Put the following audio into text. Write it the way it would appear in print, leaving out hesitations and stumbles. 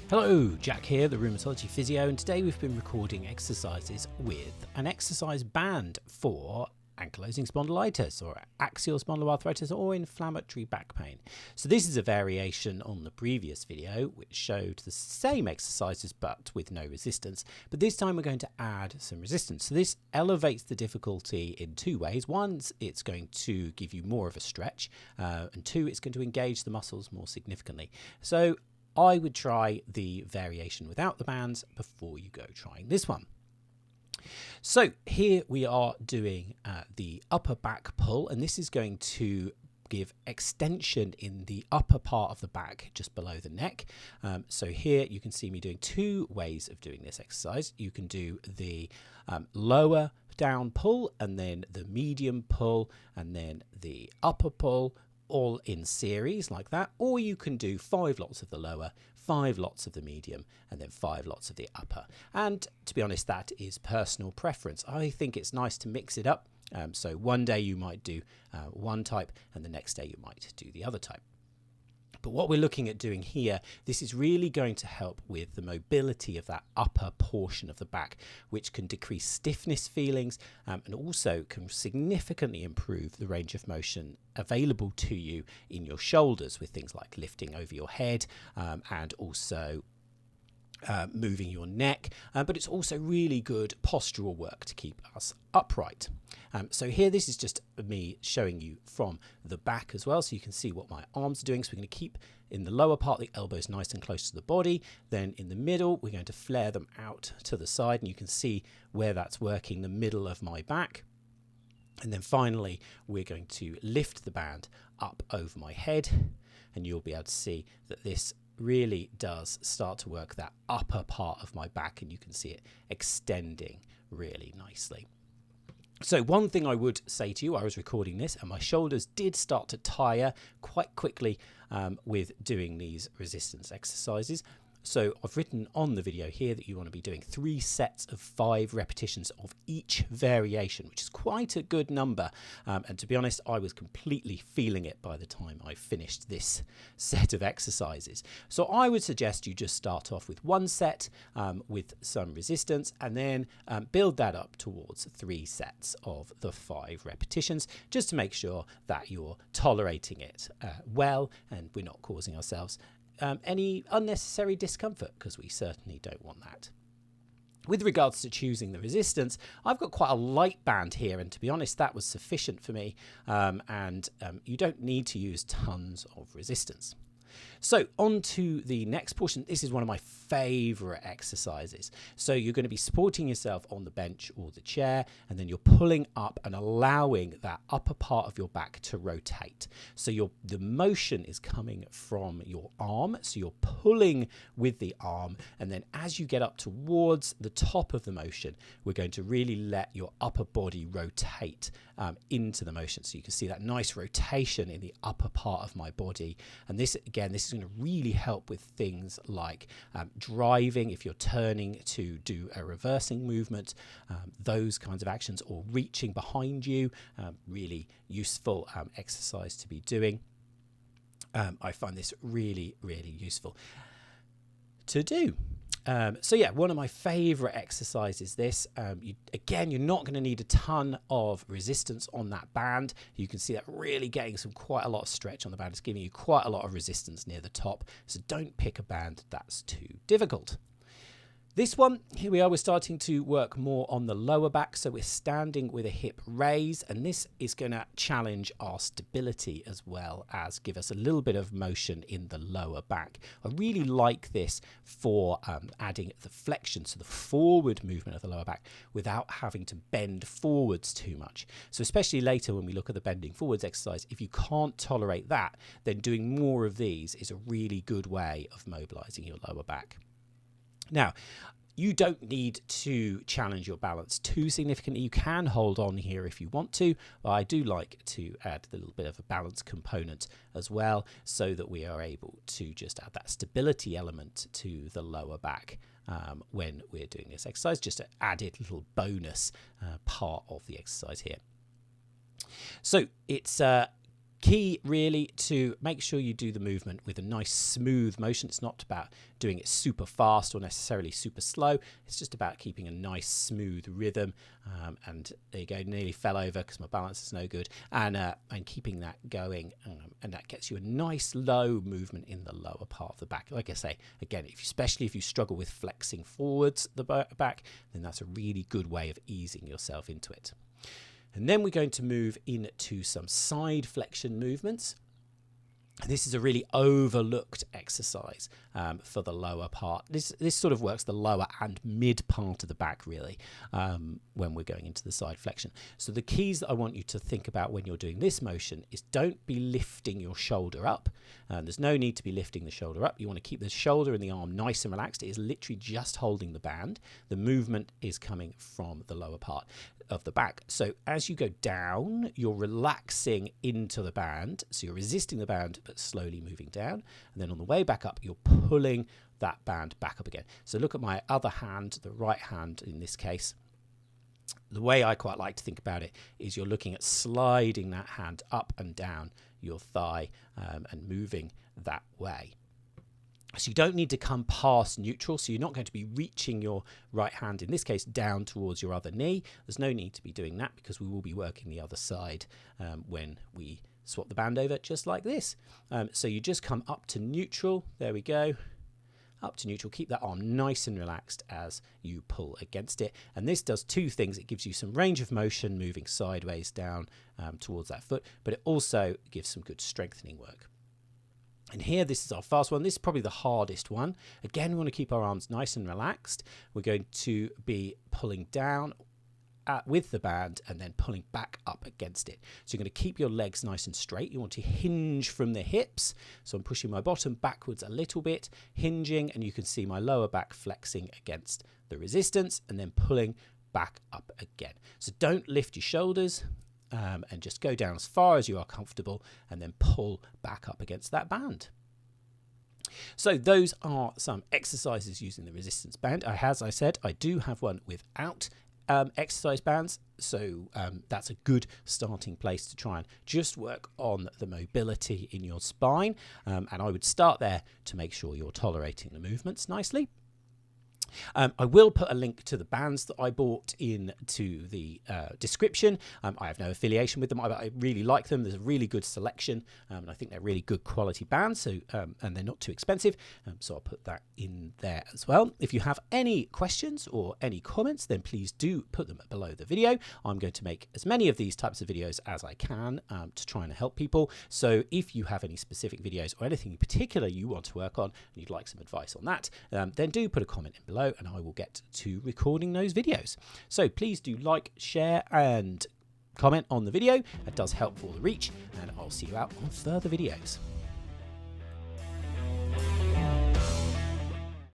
Hello, Jack here, the Rheumatology Physio, and today we've been recording exercises with an exercise band for Ankylosing Spondylitis or Axial Spondyloarthritis or Inflammatory Back Pain. So this is a variation on the previous video which showed the same exercises but with no resistance, but this time we're going to add some resistance. So this elevates the difficulty in two ways. One, it's going to give you more of a stretch, and two, it's going to engage the muscles more significantly. So I would try the variation without the bands before you go trying this one. So here we are doing the upper back pull, and this is going to give extension in the upper part of the back just below the neck. So here you can see me doing two ways of doing this exercise. You can do the lower down pull and then the medium pull and then the upper pull, all in series like that, or you can do 5 lots of the lower, 5 lots of the medium, and then 5 lots of the upper. And to be honest, that is personal preference. I think it's nice to mix it up. So one day you might do one type and the next day you might do the other type. But what we're looking at doing here, this is really going to help with the mobility of that upper portion of the back, which can decrease stiffness feelings and also can significantly improve the range of motion available to you in your shoulders with things like lifting over your head and also moving your neck, but it's also really good postural work to keep us upright. So here, this is just me showing you from the back as well, so you can see what my arms are doing. So we're going to keep in the lower part the elbows nice and close to the body. Then in the middle, we're going to flare them out to the side, and you can see where that's working the middle of my back. And then finally, we're going to lift the band up over my head, and you'll be able to see that this really does start to work that upper part of my back, and you can see it extending really nicely. So one thing I would say to you, I was recording this and my shoulders did start to tire quite quickly with doing these resistance exercises. So I've written on the video here that you want to be doing 3 sets of 5 repetitions of each variation, which is quite a good number. And to be honest, I was completely feeling it by the time I finished this set of exercises. So I would suggest you just start off with 1 set with some resistance and then build that up towards 3 sets of the 5 repetitions, just to make sure that you're tolerating it well and we're not causing ourselves any unnecessary discomfort, because we certainly don't want that. With regards to choosing the resistance, I've got quite a light band here, and to be honest, that was sufficient for me, and you don't need to use tons of resistance. So on to the next portion. This is one of my favourite exercises. So you're going to be supporting yourself on the bench or the chair, and then you're pulling up and allowing that upper part of your back to rotate. So the motion is coming from your arm. So you're pulling with the arm, and then as you get up towards the top of the motion, we're going to really let your upper body rotate into the motion. So you can see that nice rotation in the upper part of my body. And this, again, this is going to really help with things like driving, if you're turning to do a reversing movement, those kinds of actions, or reaching behind you, really useful exercise to be doing. I find this really, really useful to do. So yeah, one of my favorite exercises this. Again, you're not going to need a ton of resistance on that band. You can see that really getting quite a lot of stretch on the band. It's giving you quite a lot of resistance near the top. So don't pick a band that's too difficult. This one, here we are, we're starting to work more on the lower back. So we're standing with a hip raise, and this is going to challenge our stability as well as give us a little bit of motion in the lower back. I really like this for adding the flexion, so the forward movement of the lower back without having to bend forwards too much. So especially later when we look at the bending forwards exercise, if you can't tolerate that, then doing more of these is a really good way of mobilizing your lower back. Now, you don't need to challenge your balance too significantly. You can hold on here if you want to, but I do like to add a little bit of a balance component as well, so that we are able to just add that stability element to the lower back when we're doing this exercise, just an added little bonus part of the exercise here. So it's Key really to make sure you do the movement with a nice smooth motion. It's not about doing it super fast or necessarily super slow. It's just about keeping a nice smooth rhythm. And there you go, nearly fell over because my balance is no good. And keeping that going, and that gets you a nice low movement in the lower part of the back. Like I say, again, especially if you struggle with flexing forwards the back, then that's a really good way of easing yourself into it. And then we're going to move into some side flexion movements. This is a really overlooked exercise for the lower part. This sort of works the lower and mid part of the back, really, when we're going into the side flexion. So the keys that I want you to think about when you're doing this motion is don't be lifting your shoulder up. There's no need to be lifting the shoulder up. You want to keep the shoulder and the arm nice and relaxed. It is literally just holding the band. The movement is coming from the lower part of the back. So as you go down, you're relaxing into the band. So you're resisting the band, but slowly moving down. And then on the way back up, you're pulling that band back up again. So look at my other hand, the right hand in this case. The way I quite like to think about it is you're looking at sliding that hand up and down your thigh and moving that way. So you don't need to come past neutral, so you're not going to be reaching your right hand, in this case, down towards your other knee. There's no need to be doing that because we will be working the other side when we swap the band over, just like this. So you just come up to neutral. There we go. Up to neutral. Keep that arm nice and relaxed as you pull against it. And this does two things. It gives you some range of motion moving sideways down towards that foot, but it also gives some good strengthening work. And here, this is our fast one. This is probably the hardest one. Again, we want to keep our arms nice and relaxed. We're going to be pulling down with the band and then pulling back up against it. So you're going to keep your legs nice and straight. You want to hinge from the hips. So I'm pushing my bottom backwards a little bit, hinging, and you can see my lower back flexing against the resistance and then pulling back up again. So don't lift your shoulders. And just go down as far as you are comfortable and then pull back up against that band. So those are some exercises using the resistance band. As I said, I do have one without exercise bands. So that's a good starting place to try and just work on the mobility in your spine. And I would start there to make sure you're tolerating the movements nicely. I will put a link to the bands that I bought into the description. I have no affiliation with them, but I really like them. There's a really good selection, and I think they're really good quality bands, so and they're not too expensive, so I'll put that in there as well. If you have any questions or any comments, then please do put them below the video. I'm going to make as many of these types of videos as I can to try and help people. So if you have any specific videos or anything in particular you want to work on and you'd like some advice on that, then do put a comment in below and I will get to recording those videos. So please do like, share and comment on the video. It does help for the reach, and I'll see you out on further videos.